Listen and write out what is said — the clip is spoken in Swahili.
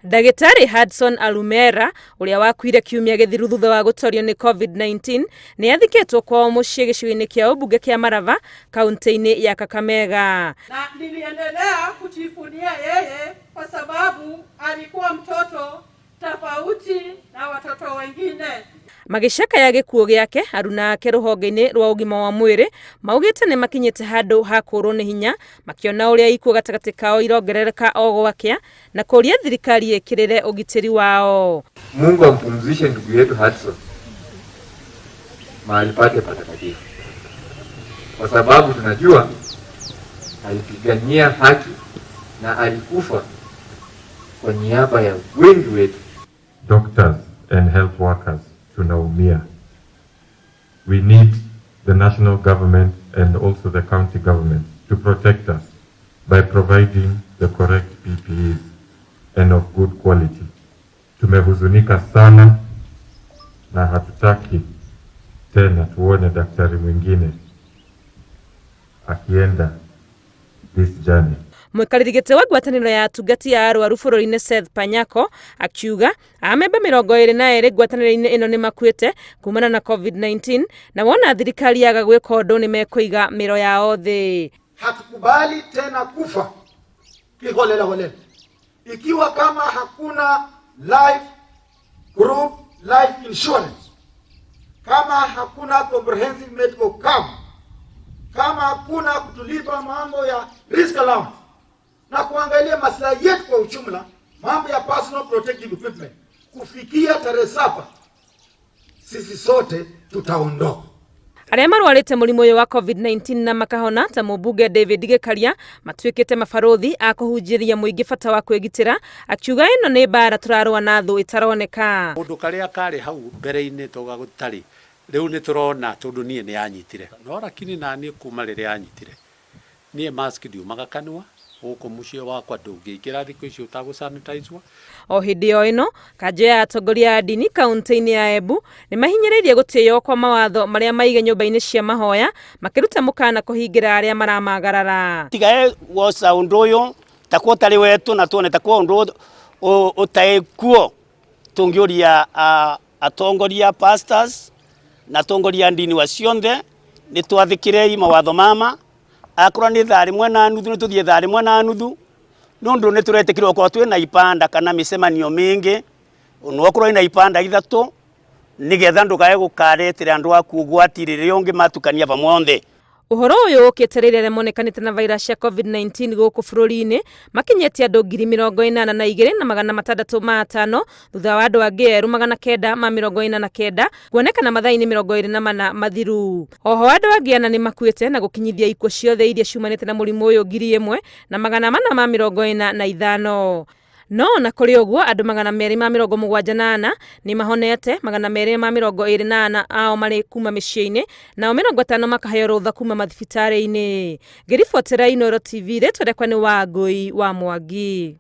Ndagĩtarĩ Hudson Alumera uria wakuire kiumia githiru thutha wa gũtorio ni COVID-19 ni athikĩtwo kwao mũciĩ gĩcigo-inĩ kĩa ũmbunge kĩa Marava kaunti-inĩ ya Kakamega. Na niliendelea kujivunia yeye kwa sababu alikuwa mtoto tofauti na watoto wengine. Magĩcaka ya gĩkuũ gĩake aruna ake rũhonge-inĩ rwa ũgima wa mwĩrĩ maugĩte nĩ makinyĩte handũ ha kũrwo nĩ hinya makĩona ũrĩa ikuũ gatagatĩ kao irongerereka o gwakĩa na kũria thirikari ĩkĩrĩre ũgitĩri wao. Mungu ampumzishe ndugu yetu Hudson mahali pake patakatifu, kwa sababu tunajua alipigania haki na alikufa kwa niaba ya wengi wetu. Doctors and health workers tunaumia. We need the national government and also the county government to protect us by providing the correct PPEs and of good quality. Tumehuzunika sana na hatutaki tena tuone daktari mwingine akienda this journey. Mũikarĩri gĩtĩ wa ngwatanĩro ya atungati ya arwaru bũrũri-inĩ Seth Panyako akiuga amemba 22 ngwatanĩro-inĩ ĩno nĩ makuĩte kumana na COVID-19 na wona thirikari yaga gwĩka ũndũ nĩ mekũiga mĩro yao thĩ. Hatukubali tena kufa kiholela holela. Ikiwa kama hakuna life group life insurance, kama hakuna comprehensive medical cover, kama hakuna kutulipa mambo ya risk allowance na kuangalia maslahi yetu kwa ujumla, mambo ya personal protective equipment, kufikia tarehe 7 sisi sote tutaondoka. Arĩa marwarĩte mũrimũ ũyũ wa COVID-19 na makahona ta mũmbunge David Gĩkaria matuĩkĩte mabarothi a kũhunjĩria mũingĩ bata wa kwĩgitĩra, akiuga ĩno nĩ mbara tũrarũa na thũ ĩtaroneka. Ũndũ karĩa karĩ hau mbere-inĩ toga gũtarĩ rĩu nĩ tũrona tondũ niĩ nĩ yanyitire no lakini naniĩ kuma rĩrĩa yanyitire niĩ mask ndiumaga kanua gũkũ mũciĩ wakwa ndũngĩingĩra thikũ icio ũtagũsanitizwo. O hĩndĩ o ĩno kanjũ ya atongoria ya ndini kaunti-inĩ ya Embu nĩ mahinyĩrĩirie gũtĩĩo kwa mawatho marĩa maige nyũmba-inĩ cia mahoya makĩruta mũkana kũhingĩra arĩa maramagarara. Tigae woca ũndũ ũyũ takuo ũtarĩ wetu na tuone takuo ũndũ ũtaĩkuo tũngĩũria atongoria pastors na atongoria ndini wa cionthe nĩ twathĩkĩrei mawatho mama akorwo nĩ thaa rĩmwe na nuthu nĩ tũthiĩ thaa rĩmwe na nuthu nũndũ nĩ tũretĩkĩrwo kwa twĩna ipanda kana mĩcemanio mĩingĩ onokorwo ina ipanda ithatũ nĩgetha ndũkae gũkaretĩra andũ aku ũgwati rĩrĩa ũngĩ matukania pamonthe. Ũhoro ũyũ ũkĩte rĩrĩa monekanĩte na virus ya COVID-19 gũkũ bũrũri-inĩ makinyĩtie andũ 82,605 thutha wa andũ angĩ 949 kuonekana mathaa-inĩ 24 mathiru. Oho andũ angĩ ana nĩ makuĩte na gũkinyithia ikuũ ciothe iria ciumanĩte na mũrimũ ũyũ 1,445. No na kũrĩ ũguo andũ 278 nĩ mahonete, 224 ao marĩ kuma mĩciĩ-inĩ nao 50 makaheo rũtha kuma mathibitarĩ-inĩ. Ngĩribotera Inooro TV rĩtwa rĩakwa nĩ Wangũi wa Mwangi.